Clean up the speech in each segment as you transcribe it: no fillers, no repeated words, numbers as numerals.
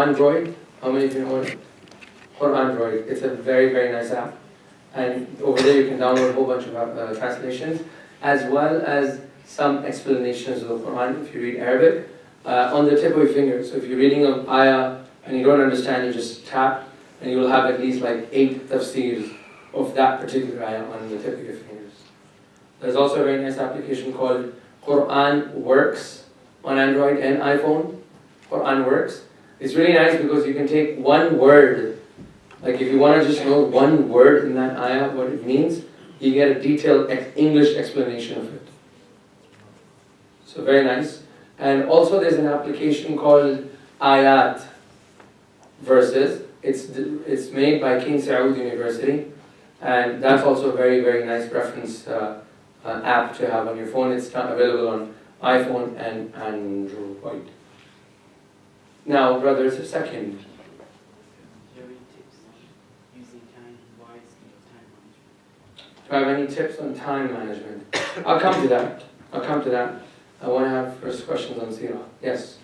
Qurandroid. How many of you know what Qurandroid? It's a very, very nice app. And over there you can download a whole bunch of translations, as well as some explanations of the Quran if you read Arabic, on the tip of your finger. So if you're reading an ayah and you don't understand, you just tap, and you will have at least like 8 tafsirs of that particular ayah on the tip of your fingers. There's also a very nice application called Quran Works on Android and iPhone. Quran Works. It's really nice because you can take one word, like if you want to just know one word in that ayah, what it means, you get a detailed English explanation of it. So very nice. And also there's an application called Ayat Verses. It's made by King Saud University, and that's also a very, very nice reference app to have on your phone. It's available on iPhone and Android. Now, brothers, a second. Do I have any tips on time management? I'll come to that. I want to have first questions on Sirah. Yes?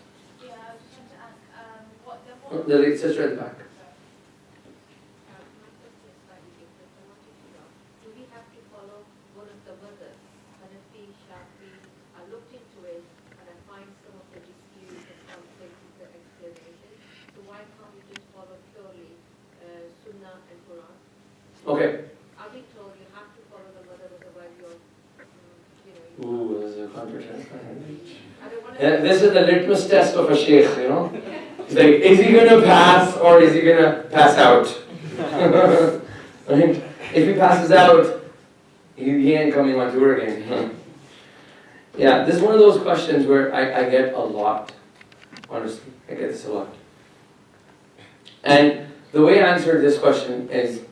Yeah, I was trying to ask, what the Oh, whole... the sister at the back. My question is slightly different. I wanted to know, do we have to follow one of the mothers, Hanafi, Shafi? I looked into it and I find some of the disputes and some places the explanation. So why can't we just follow purely Sunnah and Quran? Okay. Are we told you have to follow the mother, otherwise you're, Ooh, this is a controversial. I don't want Yeah, this is the litmus test of a sheikh, you know? He's like, is he going to pass or is he going to pass out? Right? If he passes out, he ain't coming on tour again. Yeah, this is one of those questions where I get a lot. Honestly, I get this a lot. And the way I answer this question is,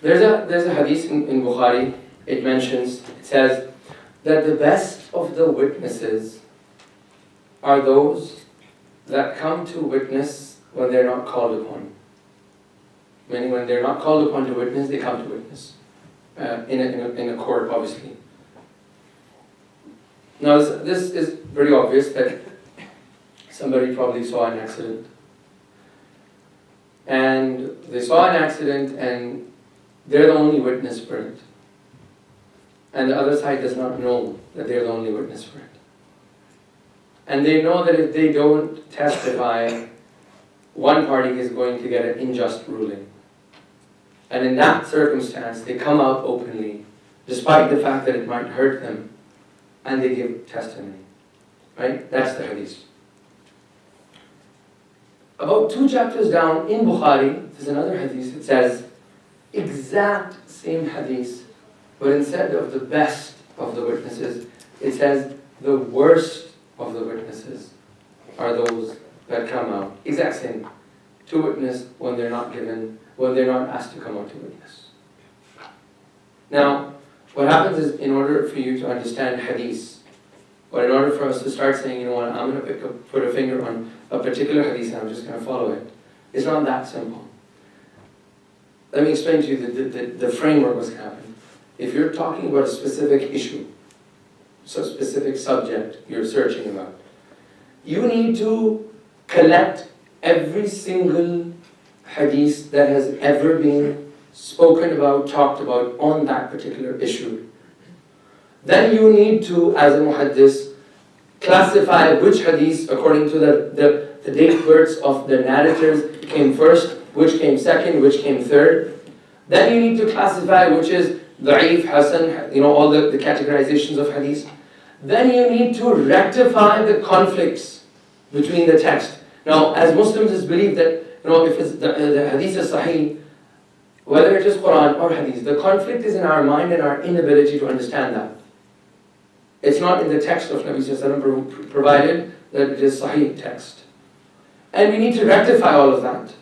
there's a hadith in Bukhari. It says that the best of the witnesses are those that come to witness when they're not called upon. Meaning when they're not called upon to witness, they come to witness. In a court, obviously. Now this is pretty obvious that somebody probably saw an accident. And they saw an accident and they're the only witness for it. And the other side does not know that they're the only witness for it. And they know that if they don't testify, one party is going to get an unjust ruling. And in that circumstance, they come out openly, despite the fact that it might hurt them, and they give testimony. Right? That's the hadith. About 2 chapters down in Bukhari, there's another hadith. It says, exact same hadith, but instead of the best of the witnesses, it says the worst of the witnesses are those that come out. Exact same. To witness when they're not asked to come out to witness. Now, what happens is, in order for you to understand hadith, or in order for us to start saying, you know what, I'm going to put a finger on a particular hadith and I'm just going to follow it, it's not that simple. Let me explain to you the framework what's going to happen. If you're talking about a specific issue, so a specific subject you're searching about, you need to collect every single hadith that has ever been spoken about, talked about on that particular issue. Then you need to, as a muhaddis, classify which hadith, according to the date births of the narrators, came first, which came second, which came third. Then you need to classify which is da'if, hasan, all the categorizations of hadith. Then you need to rectify the conflicts between the text. Now, as Muslims, it's believed that if it's the hadith is sahih, whether it is Quran or hadith, the conflict is in our mind and our inability to understand that. It's not in the text of Nabi Sallallahu Alaihi Wasallam, provided that it is sahih text. And we need to rectify all of that.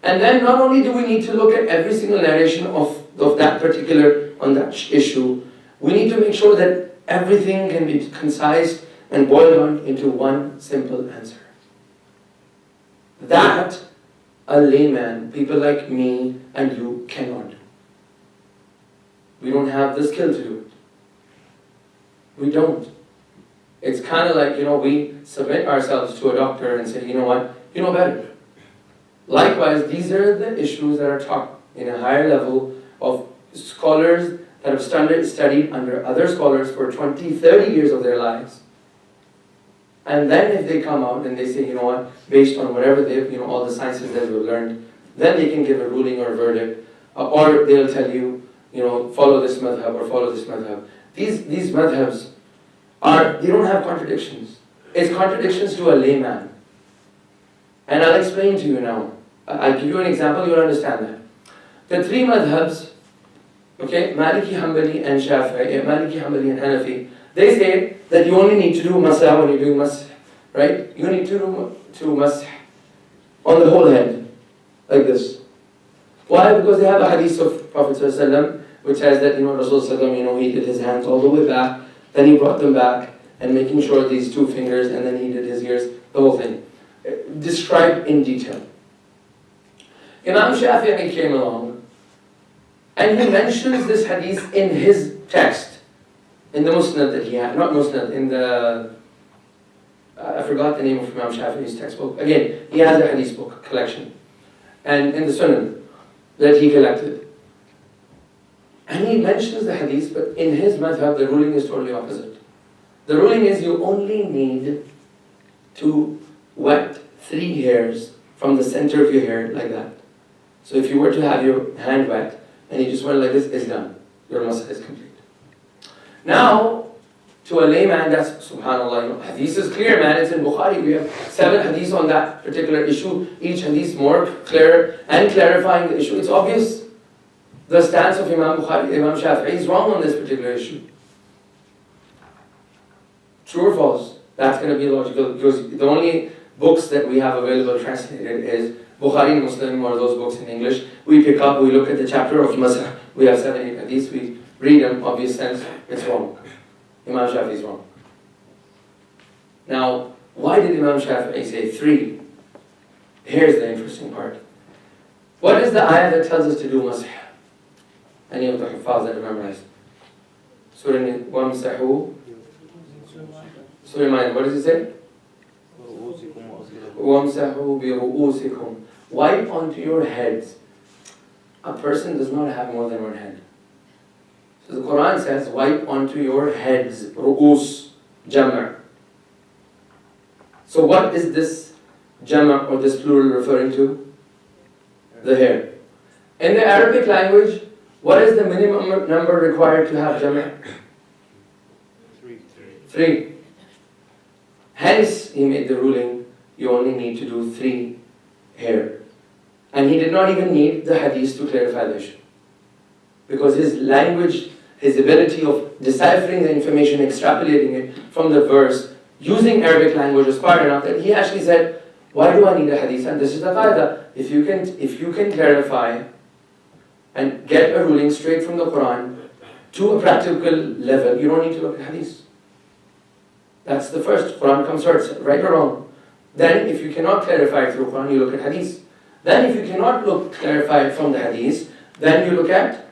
And then not only do we need to look at every single narration of that particular, on that issue, we need to make sure that everything can be concised and boiled down into one simple answer. That a layman, people like me and you, cannot do. We don't have the skill to do it. We don't. It's kind of like, we submit ourselves to a doctor and say, you know what, you know better. Likewise, these are the issues that are taught in a higher level of scholars that have studied under other scholars for 20, 30 years of their lives. And then if they come out and they say, you know what, based on whatever they've, all the sciences that they've learned, then they can give a ruling or a verdict. Or they'll tell you, follow this madhab or follow this madhab. These madhabs they don't have contradictions. It's contradictions to a layman. And I'll explain to you now. I'll give you an example, you'll understand that. The three madhabs, okay, Maliki, Hanbali, and Shafi'i, Maliki, Hanbali, and Hanafi, they say that you only need to do masah when you're doing masah, right? You need to do masah on the whole head, like this. Why? Because they have a hadith of Prophet ﷺ, which says that, Rasulullah, he did his hands all the way back, then he brought them back, and making sure these two fingers, and then he did his ears, the whole thing. Described in detail. Imam Shafi'i came along, and he mentions this hadith in his text, in the Musnad that he had, not Musnad, in the, I forgot the name of Imam Shafi'i's textbook. Again, he has a hadith book collection, and in the Sunan that he collected. And he mentions the hadith, but in his madhab, the ruling is totally opposite. The ruling is you only need to wet 3 hairs from the center of your hair like that. So if you were to have your hand wet, and you just went like this, it's done. Your masah is complete. Now, to a layman, that's, subhanAllah, hadith is clear, man, it's in Bukhari. We have 7 hadiths on that particular issue, each hadith more clear and clarifying the issue. It's obvious the stance of Imam Bukhari, Imam Shafi'i is wrong on this particular issue. True or false? That's going to be logical, because the only books that we have available translated is Bukhari and Muslim, or those books in English. We pick up, we look at the chapter of masah. We have 7, 8 hadiths, we read them, obvious sense, it's wrong. Imam Shafi'i is wrong. Now, why did Imam Shafi'i say 3? Here's the interesting part. What is the ayah that tells us to do masah? Any of the hufaz that are memorized? Surah Wamsahu. Surah Ma'idah, what does it say? Wamsahu bi ru'usikum. Wipe onto your heads. A person does not have more than one head. So the Quran says, wipe onto your heads, ru'us, jama'. So what is this jama' or this plural referring to? The hair. In the Arabic language, what is the minimum number required to have jama'? 3. Hence, he made the ruling, you only need to do 3 hair. And he did not even need the hadith to clarify the issue. Because his language, his ability of deciphering the information, extrapolating it from the verse, using Arabic language was far enough that he actually said, why do I need a hadith? And this is the qaida. If you can clarify and get a ruling straight from the Quran to a practical level, you don't need to look at hadith. That's the first. Quran comes first, right or wrong. Then if you cannot clarify it through Quran, you look at hadith. Then if you cannot clarify it from the hadith, then you look at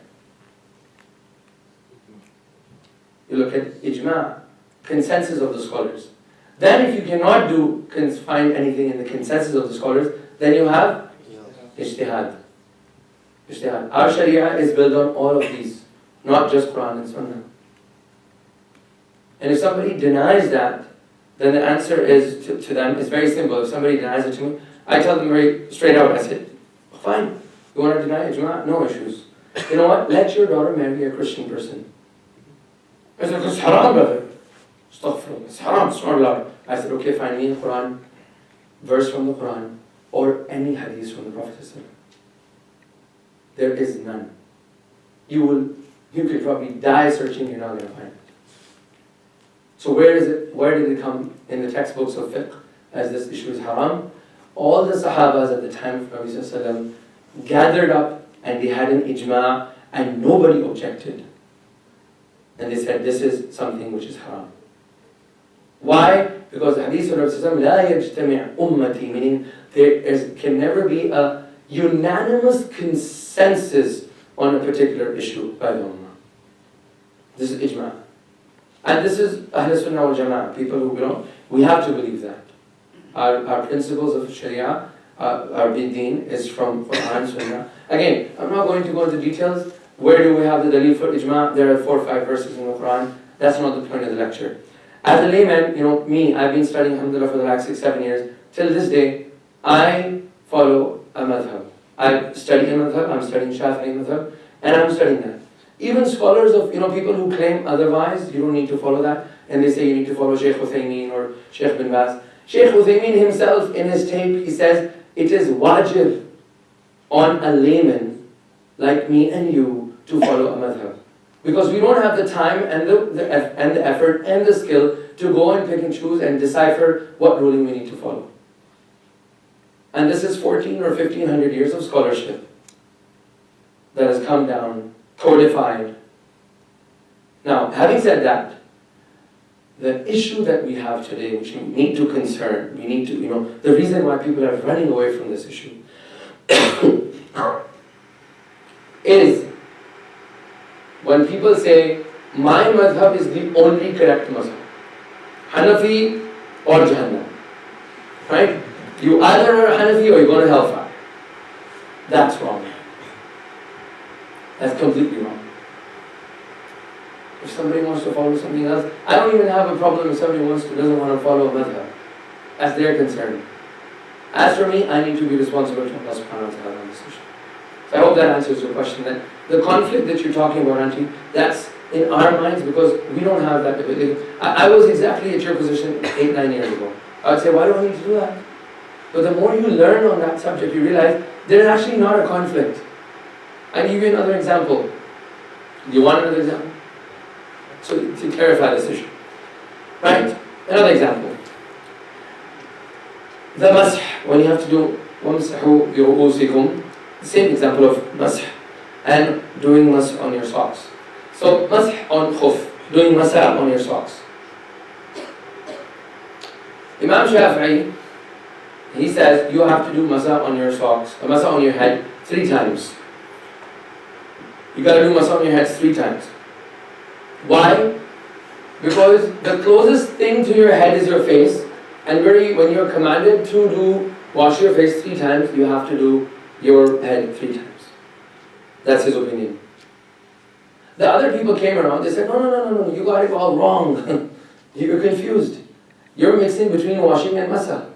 ijma', consensus of the scholars. Then if you cannot find anything in the consensus of the scholars, then you have ijtihad. Our sharia is built on all of these, not just Quran and Sunnah. And if somebody denies that, then the answer is to them is very simple. If somebody denies it to me, I tell them very straight out, I said, fine, you want to deny ijma'? No issues. You know what? Let your daughter marry a Christian person. I said, it's haram, brother. Astaghfirullah. It's haram, it's not allowed. I said, okay, find me a Quran, verse from the Quran, or any hadith from the Prophet. There is none. You could probably die searching, you're not going to find it. So where did it come in the textbooks of fiqh as this issue is haram? All the Sahabas at the time of Prophet ﷺ gathered up and they had an ijma' and nobody objected. And they said this is something which is haram. Why? Because the hadith of Prophet ﷺ, لا يجتمع أمتي, meaning there can never be a unanimous consensus on a particular issue by the ummah. This is ijma'. And this is Ahl Sunnah wal Jama'ah, people who belong. We have to believe that. Our principles of Sharia, our deen is from Quran, Sunnah. Again, I'm not going to go into details. Where do we have the dalil for ijma? There are 4 or 5 verses in the Quran. That's not the point of the lecture. As a layman, me, I've been studying Alhamdulillah for the last 6-7 years. Till this day, I follow a madhab. I study a madhab, I'm studying Shafi'i madhab, and I'm studying that. Even scholars of, people who claim otherwise, you don't need to follow that, and they say you need to follow Shaykh Uthaymeen or Shaykh bin Baz. Shaykh Uthaymeen himself, in his tape, he says, it is wajib on a layman like me and you to follow a madhab. Because we don't have the time and the effort and the skill to go and pick and choose and decipher what ruling we need to follow. And this is 14 or 1500 years of scholarship that has come down, codified. Now, having said that, the issue that we have today, which we need to concern, the reason why people are running away from this issue is when people say, my madhab is the only correct madhab. Hanafi or Jahannam. Right? You either are Hanafi or you're going to hellfire. That's wrong. That's completely wrong. If somebody wants to follow something else, I don't even have a problem if somebody doesn't want to follow a madhab. That's their concern. As for me, I need to be responsible to Allah subhanahu wa ta'ala on this issue. So I hope that answers your question. That the conflict that you're talking about, Auntie, that's in our minds because we don't have that ability. I was exactly at your position 8-9 years ago. I would say, why do I need to do that? But the more you learn on that subject, you realize there's actually not a conflict. I'll give you another example. Do you want another example? So to clarify this issue. Right? Another example. The masah, when you have to do وَمْسَحُوا بِرُؤُوسِكُمْ, the same example of masah and doing masah on your socks. So masah on khuf, doing masah on your socks. Imam Shafi'i, he says you have to do masah on your socks, masah on your head 3 times. You got to do masah on your head 3 times. Why? Because the closest thing to your head is your face, and when you're commanded to wash your face 3 times, you have to do your head 3 times. That's his opinion. The other people came around, they said, no, you got it all wrong. You're confused. You're mixing between washing and masah.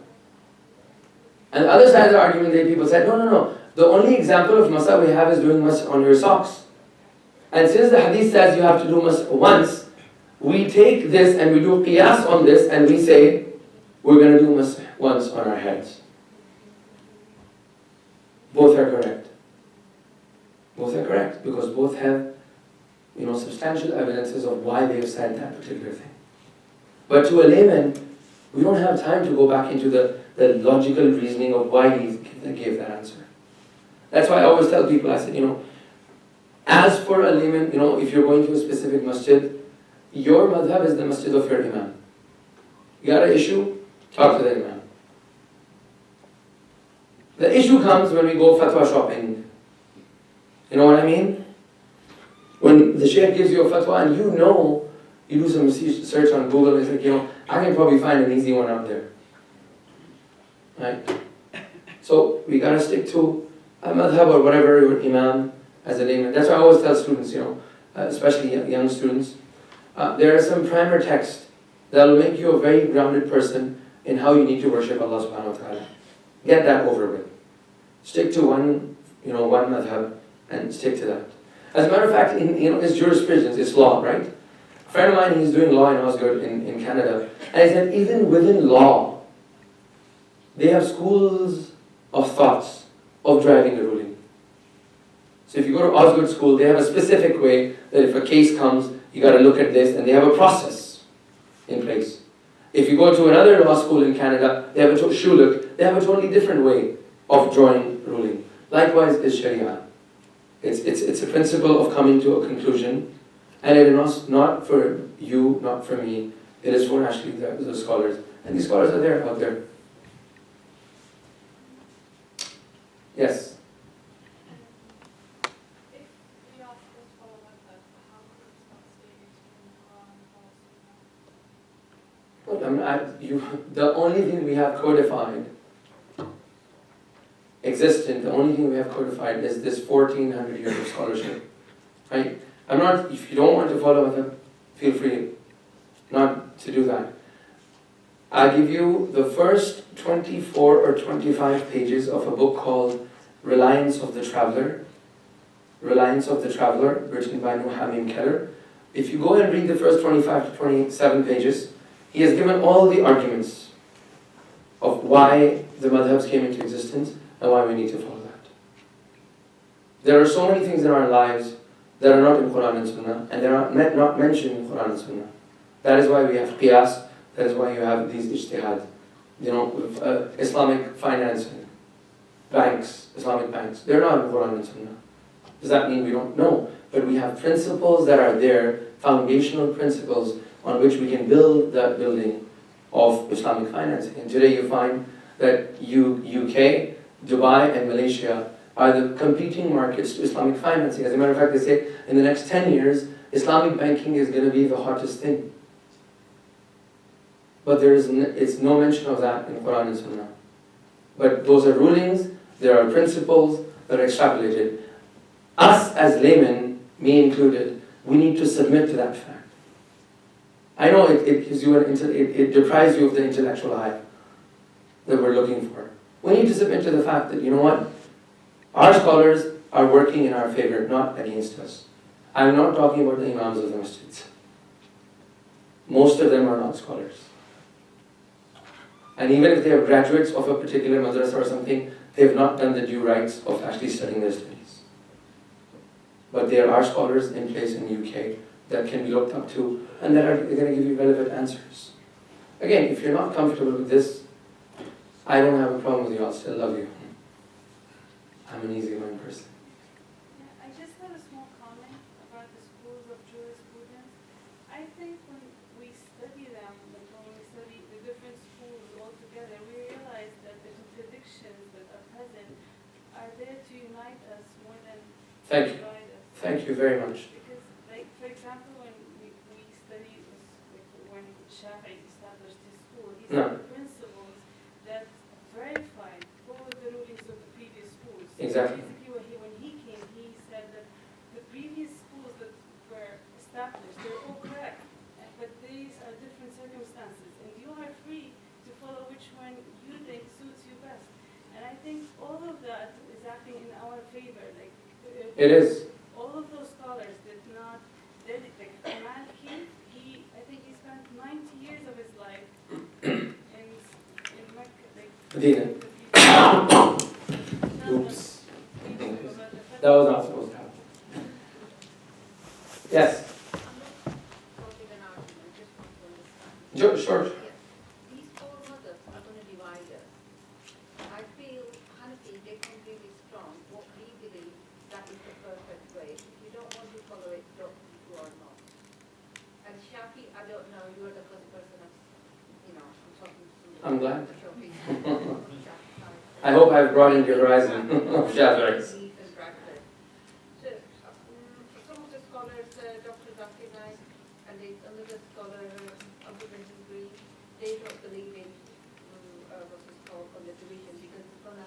And the other side of the argument, people said, no. The only example of masah we have is doing masah on your socks. And since the hadith says you have to do masah once, we take this and we do qiyas on this and we say, we're going to do masah once on our heads. Both are correct. Both are correct because both have, substantial evidences of why they have said that particular thing. But to a layman, we don't have time to go back into the logical reasoning of why he gave that answer. That's why I always tell people, I said, as for a layman, if you're going to a specific masjid, your madhab is the masjid of your imam. You got an issue? Talk to the imam. The issue comes when we go fatwa shopping. You know what I mean? When the shaykh gives you a fatwa and you do some search on Google and it's like, I can probably find an easy one out there. Right? So we gotta stick to a madhab or whatever your imam as a layman. That's why I always tell students, especially young students, there are some primer texts that will make you a very grounded person in how you need to worship Allah subhanahu wa ta'ala. Get that over with. Stick to one madhab and stick to that. As a matter of fact, it's jurisprudence, it's law, right? A friend of mine, he's doing law in Osgood in Canada, and he said even within law, they have schools of thoughts of driving a ruling. So if you go to Osgood school, they have a specific way that if a case comes, you got to look at this, and they have a process in place. If you go to another law school in Canada, they have a shuluk, they have a totally different way of drawing ruling. Likewise is Sharia. It's a principle of coming to a conclusion, and it is not for you, not for me. It is for actually the scholars, and these scholars are out there. Yes. If we ask this for a method, how could it not stay between the Quran and the Sunnah? Well, the only thing we have codified, existent, the only thing we have codified is this 1400 years of scholarship, right? If you don't want to follow madhab, feel free not to do that. I'll give you the first 24 or 25 pages of a book called Reliance of the Traveler. Reliance of the Traveler, written by Nuh Hamim Keller. If you go and read the first 25 to 27 pages, he has given all the arguments of why the madhabs came into existence and why we need to follow that. There are so many things in our lives that are not in Quran and Sunnah, and they are not mentioned in Quran and Sunnah. That is why we have qiyas, that is why you have these ijtihad. Islamic financing, banks, Islamic banks, they're not in Quran and Sunnah. Does that mean we don't know? But we have principles that are there, foundational principles on which we can build that building of Islamic financing. And today you find that UK, Dubai, and Malaysia are the competing markets to Islamic financing. As a matter of fact, they say in the next 10 years, Islamic banking is going to be the hottest thing. But it's no mention of that in Quran and Sunnah. But those are rulings, there are principles that are extrapolated. Us as laymen, me included, we need to submit to that fact. I know it gives you it deprives you of the intellectual eye that we're looking for. We need to submit to the fact that, you know what, our scholars are working in our favor, not against us. I'm not talking about the imams of the masjids. Most of them are not scholars. And even if they are graduates of a particular madrasa or something, they have not done the due rights of actually studying their studies. But there are scholars in place in the UK that can be looked up to and that are going to give you relevant answers. Again, if you're not comfortable with this, I don't have a problem with you, I'll still love you. I'm an easygoing person. I just had a small comment about the schools of jurisprudence. I think when we study them, like when we study the different schools all together, we realize that the contradictions that are present are there to unite us more than Thank you. divide us. Thank you very much. Because, like, for example, when we study this, like, when Shafi'i established his school, he No. said principles that verified all of the rulings of the previous schools. So Exactly. basically, when he came, he said that the previous schools that were established, they're all correct, but these are different circumstances, and you are free to follow which one you think suits you best. And I think all of that is acting in our favor. Like, It is. all of those scholars did not dedicate. Maliki, I think he spent 90 years of his life in Mecca. Medina. Oops. That was not supposed to happen. Yes. I'm not quoting an argument, just want to understand. Sure. Yes. These four mothers are going to divide us. I feel Hanafi, they come really strong. What we believe, that is the perfect way. If you don't want to follow it, don't you are not. And Shafi, I don't know, you are the first person I'm talking to. I'm glad. Shafi. I hope I've broadened your horizon of Shafi'is. Belief and practice. So, some of the scholars, Dr. Zakir Naik, and another scholar, Abdul Benjamin Green, they don't believe in what is called on the division because it's going to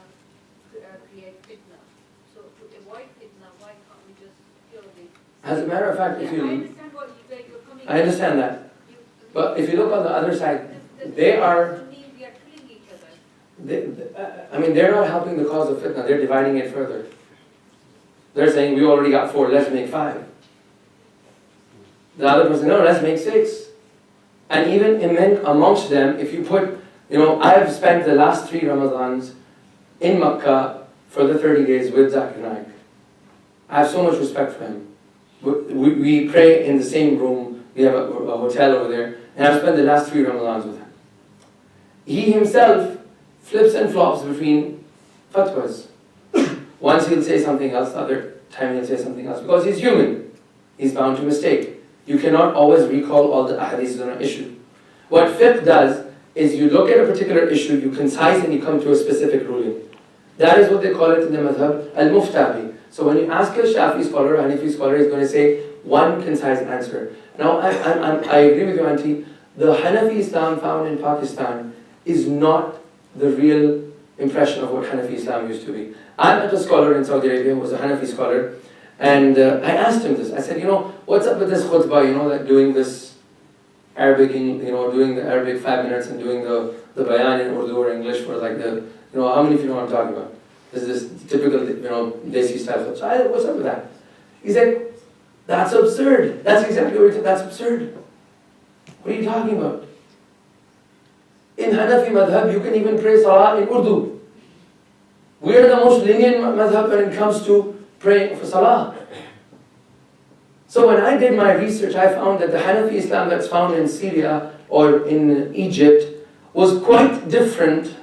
create fitna. So to avoid fitna, why can't we just purely... As a matter of fact, if I you... understand where you're coming from. I understand that. But if you look on the other side, they are... We are killing each other. They're not helping the cause of fitna, they're dividing it further. They're saying, we already got 4, let's make 5. The other person, no, let's make 6. And even amongst them, if you put, I've spent the last 3 Ramadans in Makkah for the 30 days with Zakir Naik. I have so much respect for him. We pray in the same room, we have a hotel over there, and I've spent the last 3 Ramadans with him. He himself flips and flops between fatwas. Once he'll say something else, the other time he'll say something else, because he's human. He's bound to mistake. You cannot always recall all the ahadiths on an issue. What fiqh does is you look at a particular issue, you concise and you come to a specific ruling. That is what they call it in the madhab, al-muftabi. So when you ask a Shafi scholar or Hanafi scholar, he's going to say one concise answer. Now, I agree with you, Auntie. the Hanafi Islam found in Pakistan is not the real impression of what Hanafi Islam used to be. I met a scholar in Saudi Arabia who was a Hanafi scholar, and I asked him this. I said, what's up with this khutbah, that doing this Arabic, doing the Arabic 5 minutes and doing the bayan in Urdu or English for like how many of you know what I'm talking about? This is this typical, Desi style khutbah. So what's up with that? He said, that's absurd. That's exactly what he said. That's absurd. What are you talking about? In Hanafi madhab, you can even pray salah in Urdu. We are the most lenient madhab when it comes to praying for salah. So when I did my research, I found that the Hanafi Islam that's found in Syria or in Egypt was quite different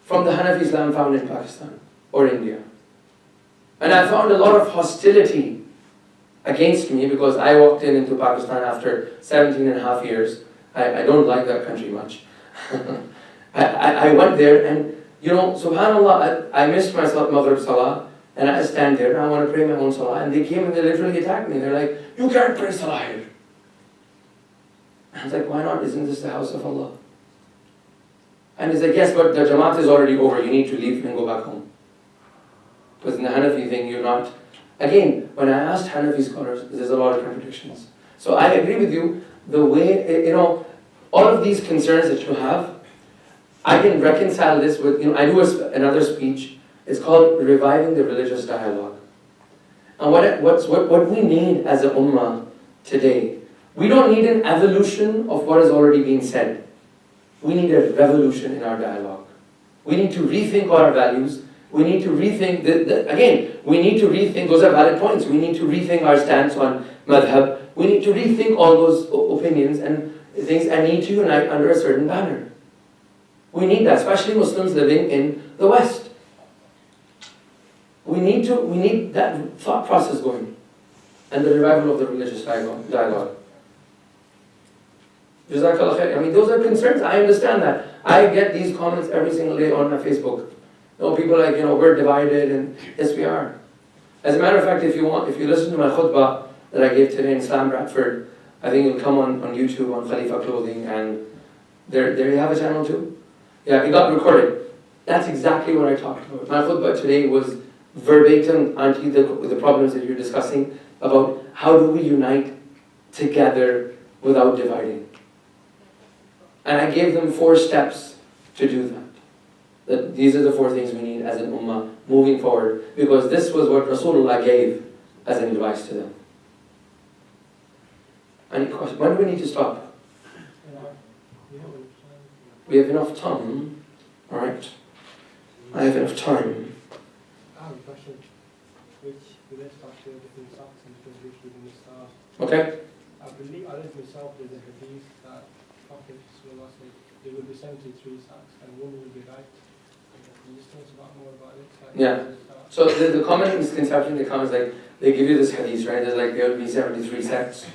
from the Hanafi Islam found in Pakistan or India. And I found a lot of hostility against me because I walked into Pakistan after 17 and a half years. I don't like that country much. I went there and, subhanAllah, I missed my Maghrib Salah and I stand there and I want to pray my own Salah, and they came and they literally attacked me. They're like, you can't pray Salah here. I was like, why not? Isn't this the house of Allah? And he's like, yes, but the Jamaat is already over. You need to leave and go back home. Because in the Hanafi thing, you're not... Again, when I asked Hanafi scholars, there's a lot of contradictions. So I agree with you, the way, all of these concerns that you have, I can reconcile this with, I do another speech. It's called Reviving the Religious Dialogue. And what we need as a ummah today, we don't need an evolution of what has already been said. We need a revolution in our dialogue. We need to rethink our values. We need to rethink, we need to rethink, those are valid points. We need to rethink our stance on madhab. We need to rethink all those opinions and things and need to unite under a certain banner. We need that, especially Muslims living in the West. We need that thought process going and the revival of the religious dialogue. Jazakallah khair. Those are concerns. I understand that. I get these comments every single day on my Facebook. People are like, we're divided, and yes, we are. As a matter of fact, if you listen to my khutbah that I gave today in Islam Bradford, I think it'll come on YouTube on Khalifa Clothing, and there you have a channel too? Yeah, it got recorded. That's exactly what I talked about. My khutbah today was verbatim onto the problems that you're discussing about how do we unite together without dividing. And I gave them 4 steps to do that. That these are the 4 things we need as an ummah moving forward, because this was what Rasulullah gave as an advice to them. Any questions? When do we need to stop? We have enough time. Alright. I have enough time. I have a question which relates back to different sects and different groups within the stars. Okay. I read myself there's a hadith that Prophet Sallallahu said there will be 73 sects and one will be right. Can you just tell us more about it? Yeah. So the common misconception that comes, like, they give you this hadith, right? There's like, there will be 73 sects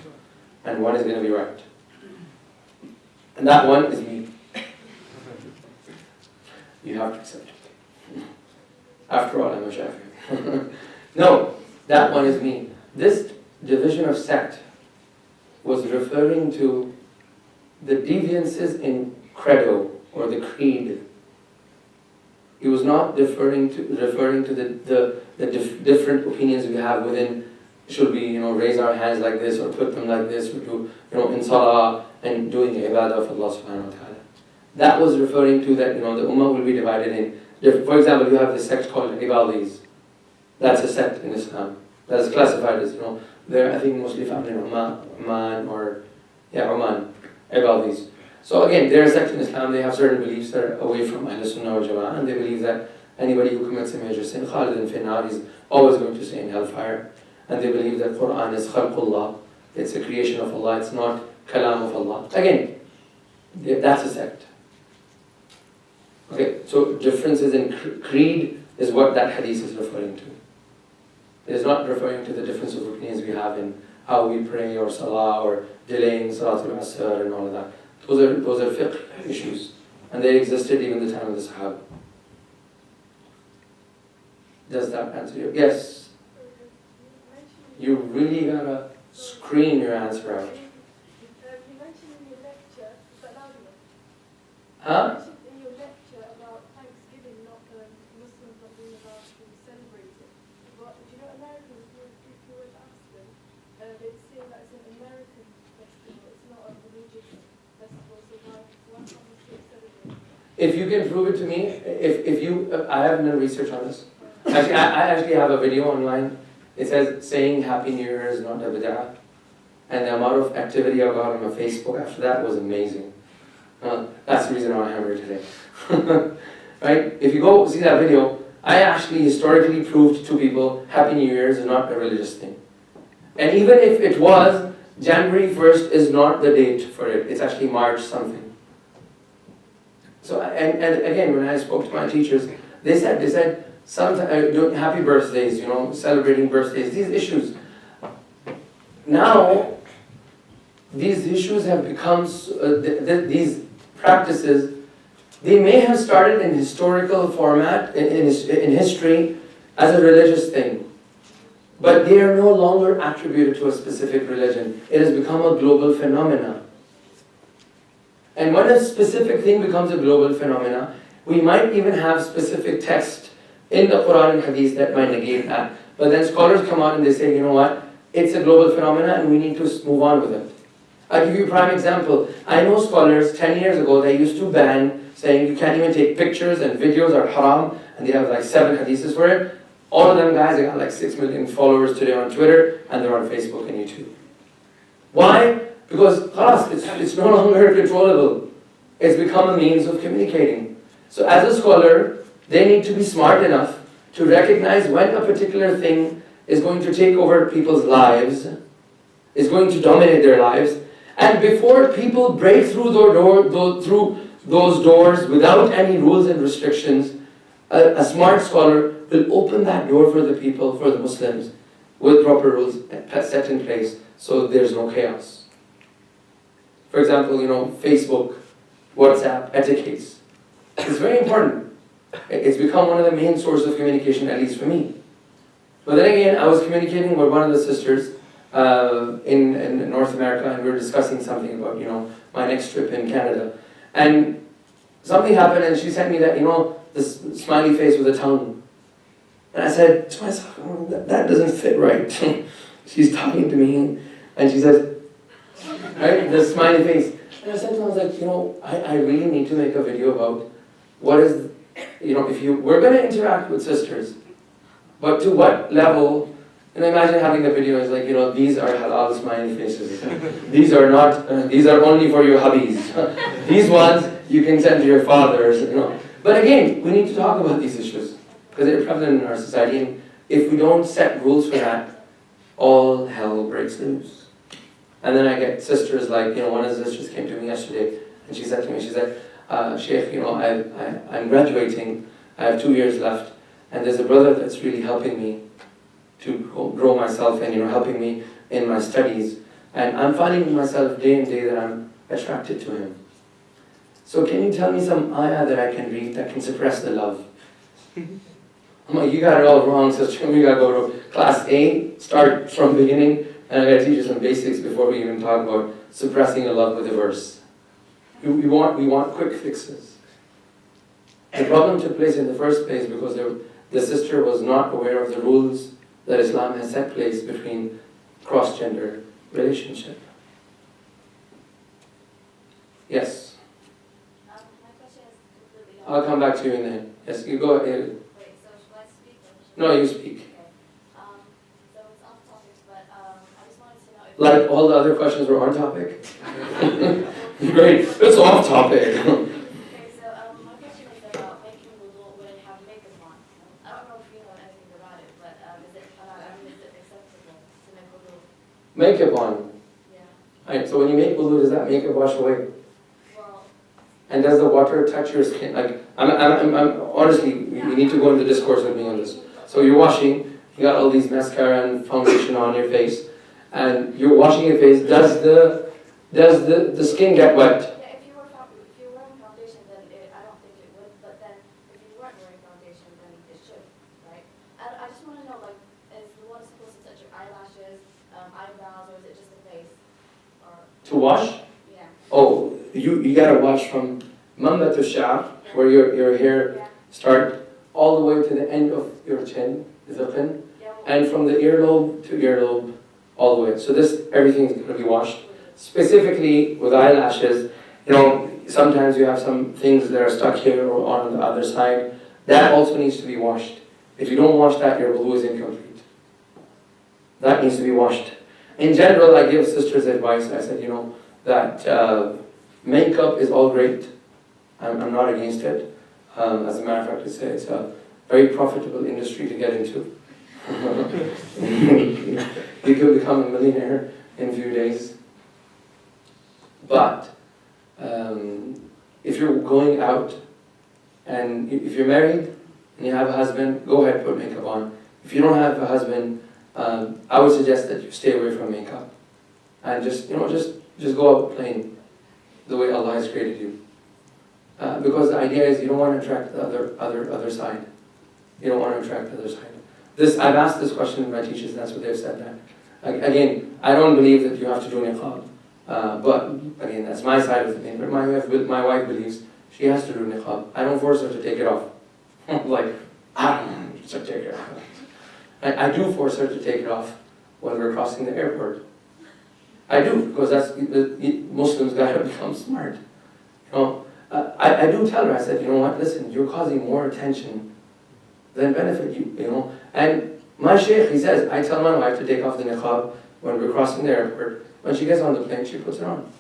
and one is going to be right. And that one is me. You have to accept it. After all, I'm a Shafi'i. No, that one is me. This division of sect was referring to the deviances in credo or the creed. He was not referring to the different opinions we have within. Should we, raise our hands like this or put them like this, or do, in salah and doing ibadah of Allah subhanahu wa ta'ala. That was referring to that, the ummah will be divided in different. For example, you have this sect called Ibadis. That's a sect in Islam. That is classified as, they're, I think, mostly found in Oman or, Oman. Ibadis. So again, they're a sect in Islam. They have certain beliefs that are away from Ahl Sunnah wal Jama'ah, and they believe that anybody who commits a major sin, Khalid Finnar, is always going to stay in hellfire. And they believe that Quran is khalqullah. It's a creation of Allah. It's not kalam of Allah. Again, that's a sect. Okay, so differences in creed is what that hadith is referring to. It is not referring to the difference of opinions we have in how we pray or salah or delaying salatul asr and all of that. Those are fiqh issues, and they existed even the time of the Sahaba. Does that answer you? Yes. You really gotta screen your answer out. You mentioned in your Huh? In your lecture about Thanksgiving, not Muslims not being allowed to celebrate it. But do you know Americans, if you were to ask them, they'd say that it's an American festival, it's not a religious festival, so why can't we still celebrate it? If you can prove it to me, if you, I haven't done research on this. Actually, I actually have a video online. It says saying Happy New Year is not a bid'ah. And the amount of activity I got on my Facebook after that was amazing. That's the reason why I'm here today. Right? If you go see that video, I actually historically proved to people Happy New Year is not a religious thing. And even if it was, January 1st is not the date for it. It's actually March something. So, and again, when I spoke to my teachers, they said, sometimes happy birthdays, celebrating birthdays, these issues. Now, these issues have become, these practices, they may have started in historical format, in history, as a religious thing. But they are no longer attributed to a specific religion. It has become a global phenomenon. And when a specific thing becomes a global phenomena, we might even have specific text in the Quran and Hadith that might negate that. But then scholars come out and they say, you know what, it's a global phenomena and we need to move on with it. I'll give you a prime example. I know scholars 10 years ago, they used to ban saying you can't even take pictures and videos are haram, and they have like 7 hadiths for it. All of them guys, they got like 6 million followers today on Twitter and they're on Facebook and YouTube. Why? Because it's no longer controllable. It's become a means of communicating. So as a scholar, they need to be smart enough to recognize when a particular thing is going to take over people's lives, is going to dominate their lives, and before people break through those doors without any rules and restrictions, a smart scholar will open that door for the people, for the Muslims, with proper rules set in place so there's no chaos. For example, Facebook, WhatsApp, etiquettes. It's very important. It's become one of the main sources of communication, at least for me. But then again, I was communicating with one of the sisters in North America, and we were discussing something about, my next trip in Canada. And something happened, and she sent me that, this smiley face with a tongue. And I said to myself, that doesn't fit right. She's talking to me, and she says, right, the smiley face. And I said to her, I was like, I really need to make a video about what is, we're going to interact with sisters, but to what level, imagine having a video, it's like, these are halal smiley faces. These are not, these are only for your hubbies. These ones you can send to your fathers, But again, we need to talk about these issues, because they're prevalent in our society, and if we don't set rules for that, all hell breaks loose. And then I get sisters like, one of the sisters came to me yesterday, and she said to me, Sheikh, I'm graduating, I have 2 years left, and there's a brother that's really helping me to grow myself and helping me in my studies, and I'm finding myself day in day that I'm attracted to him. So can you tell me some ayah that I can read that can suppress the love? I'm like, you got it all wrong, sister. We got to go to class A, start from the beginning, and I got to teach you some basics before we even talk about suppressing a love with a verse. We want quick fixes. The problem took place in the first place because the sister was not aware of the rules that Islam has set place between cross-gender relationship. Yes? My question is completely I'll come back to you in there. Yes, you go ahead. Wait, so should I speak or should No, you speak. Okay. So it's off topic, but I just wanted to know if... Like all the other questions were on topic? Great, it's off topic. Okay, so my question is about making wudu when you have makeup on. I don't know if you know anything about it, but is it acceptable to make wudu? Makeup on. Yeah. Right, so when you make wudu, does that makeup wash away? Well, And does the water touch your skin? Like, I'm honestly, we need to go into discourse with me on this. So you're washing, you got all these mascara and foundation on your face, and you're washing your face. Does the skin get wet? yeah, if you were wearing foundation, then I don't think it would. But then if you weren't wearing foundation, then it should, right? I just want to know, like, is the water supposed to touch your eyelashes, eyebrows, or is it just the face? Or To wash? yeah. Oh, you gotta wash from Mambat al-sha'r, where your hair start, all the way to the end of your chin, dhaqn, and from the earlobe to earlobe, all the way. So this, everything is going to be washed. Specifically with eyelashes, sometimes you have some things that are stuck here or on the other side. That also needs to be washed. If you don't wash that, your wudu is incomplete. That needs to be washed. In general, I give sisters advice. I said, that makeup is all great. I'm not against it. As a matter of fact, it's a very profitable industry to get into. You could become a millionaire in a few days. But if you're going out, and if you're married and you have a husband, go ahead, put makeup on. If you don't have a husband, I would suggest that you stay away from makeup. And just go out plain, the way Allah has created you. Because the idea is you don't want to attract the other side. You don't want to attract the other side. I've asked this question to my teachers, and that's what they've said that. Again, I don't believe that you have to do niqab. But again, that's my side of the thing. But my wife believes she has to do niqab. I don't force her to take it off. Like, I don't want to take it off. I do force her to take it off when we're crossing the airport. I do, because that's Muslims got to become smart. I do tell her, I said, you know what, listen, you're causing more attention than benefit you, And my shaykh, he says, I tell my wife to take off the niqab when we're crossing the airport. When she gets on the plane, she puts it on.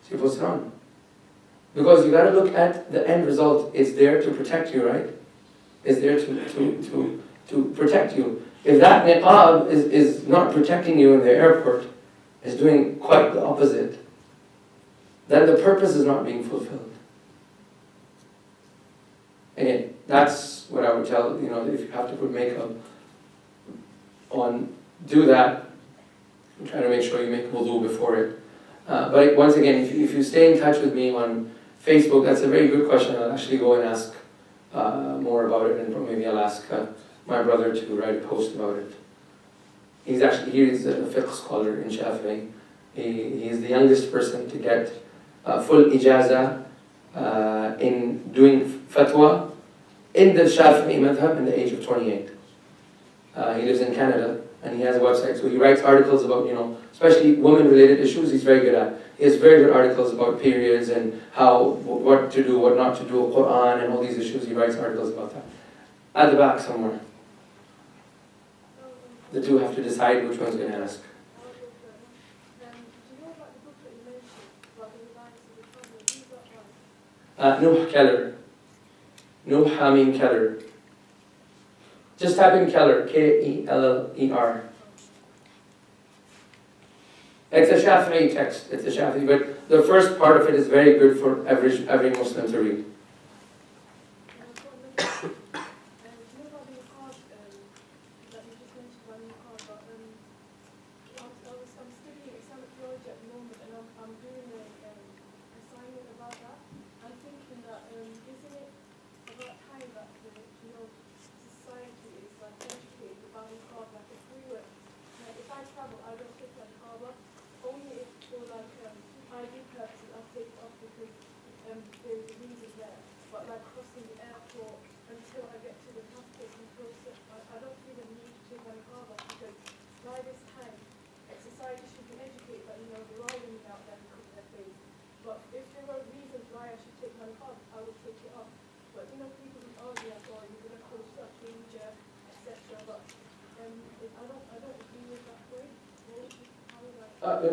She puts it on. Because you got to look at the end result. It's there to protect you, right? It's there to protect you. If that niqab is not protecting you in the airport, is doing quite the opposite, then the purpose is not being fulfilled. Again, that's what I would tell, if you have to put makeup on, do that. Try to make sure you make wudu before it. But once again, if you stay in touch with me on Facebook, that's a very good question. I'll actually go and ask more about it, and maybe I'll ask my brother to write a post about it. He's a fiqh scholar in Shafi'i. He is the youngest person to get full ijaza in doing fatwa in the Shafi'i madhab in the age of 28. He lives in Canada, and he has a website, so he writes articles about, especially women-related issues. He's very good at. He has very good articles about periods and what to do, what not to do, Quran, and all these issues. He writes articles about that. At the back somewhere. The two have to decide which one's going to ask. Nuh Keller. Nuh Hamim Keller. Just type in Keller, K-E-L-L-E-R. It's a Shafi'i text, it's a Shafi'i, but the first part of it is very good for every Muslim to read.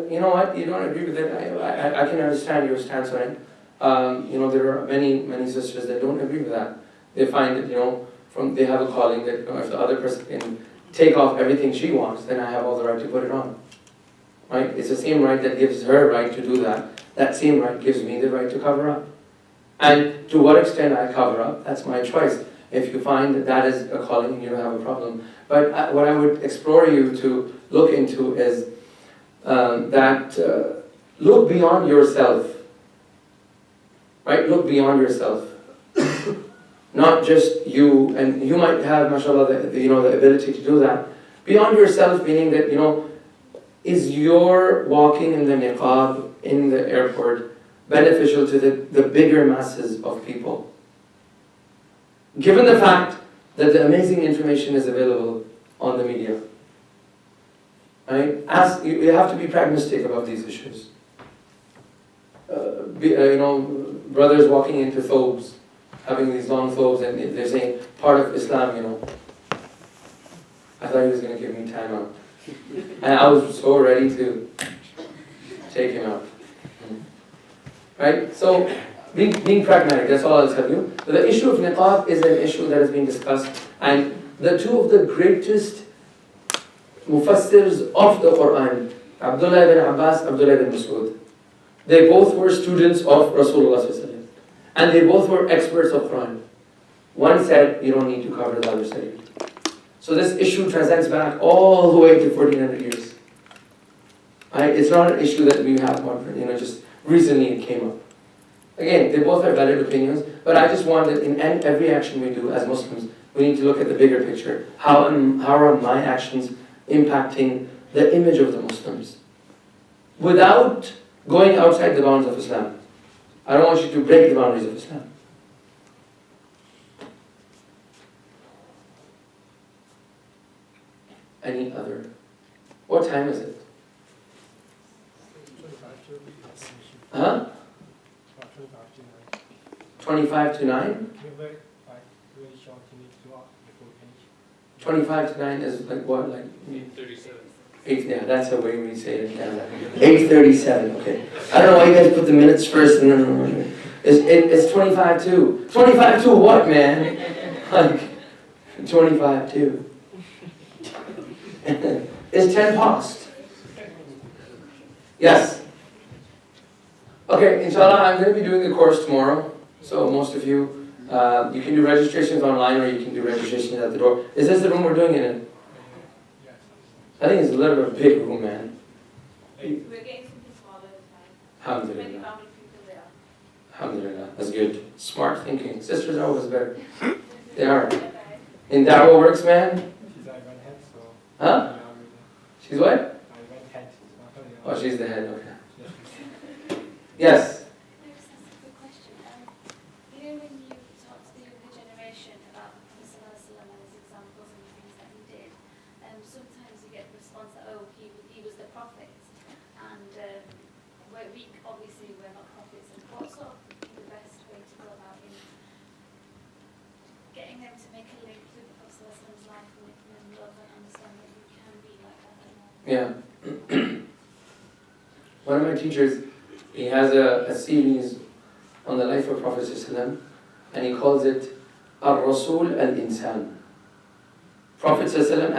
You know what? You don't agree with it. I can understand your stance on it. There are many sisters that don't agree with that. They find that they have a calling that if the other person can take off everything she wants, then I have all the right to put it on. Right? It's the same right that gives her right to do that. That same right gives me the right to cover up. And to what extent I cover up, that's my choice. If you find that that is a calling, you don't have a problem. But what I would explore you to look into is look beyond yourself, right? Look beyond yourself, not just you. And you might have, mashallah, the ability to do that. Beyond yourself, meaning that is your walking in the niqab in the airport beneficial to the bigger masses of people. Given the fact that the amazing information is available on the media. Right? You have to be pragmatic about these issues. Brothers walking into thobes, having these long thobes, and they're saying, part of Islam, I thought he was going to give me time out. And I was so ready to take him out. Right? So, being pragmatic, that's all I'll tell you. But the issue of niqab is an issue that is being discussed. And the two of the greatest mufassirs of the Quran, Abdullah ibn Abbas, Abdullah ibn Mas'ud, they both were students of Rasulullah sallallahu alaihi wasallam. And they both were experts of Quran. One said, you don't need to cover, the other said. So this issue transcends back all the way to 1400 years. Right? It's not an issue that we have, just recently it came up. Again, they both have valid opinions, but I just want that in every action we do as Muslims, we need to look at the bigger picture. How are my actions impacting the image of the Muslims? Without going outside the bounds of Islam. I don't want you to break the boundaries of Islam. Any other? What time is it? Huh? 25 to 9? 25 to 9 is like what? Like 8:37. Yeah, that's the way we say it in Canada. 8:37, okay. I don't know why you guys put the minutes first. No. It's 25 to. 25 to what, man? Like, 25 to. It's 10 past. Yes. Okay, inshallah, I'm going to be doing the course tomorrow. So most of you, you can do registrations online or you can do registrations at the door. Is this the room we're doing it in? I think it's a little bit of a big room, man. We're getting something smaller this time. Alhamdulillah. Depending how many people there are. Alhamdulillah. That's good. Smart thinking. Sisters are always better. They are. In Dawah works, man? Huh? She's what? Oh, she's the head, okay. Yes? That's a good question. When you talk to the younger generation about Muhammad sallallahu alaihi wasallam and his examples and the things that he did, sometimes you get the response that, he was the prophet. And we obviously we're not prophets. And what's sort of the best way to go about in getting them to make a link with the Prophet sallallahu alaihi wasallam's life and making them love and understand that you can be like that? Yeah. One of my teachers, he has a series on the life of Prophet ﷺ, and he calls it Ar-Rasul Al-Insan. Prophet ﷺ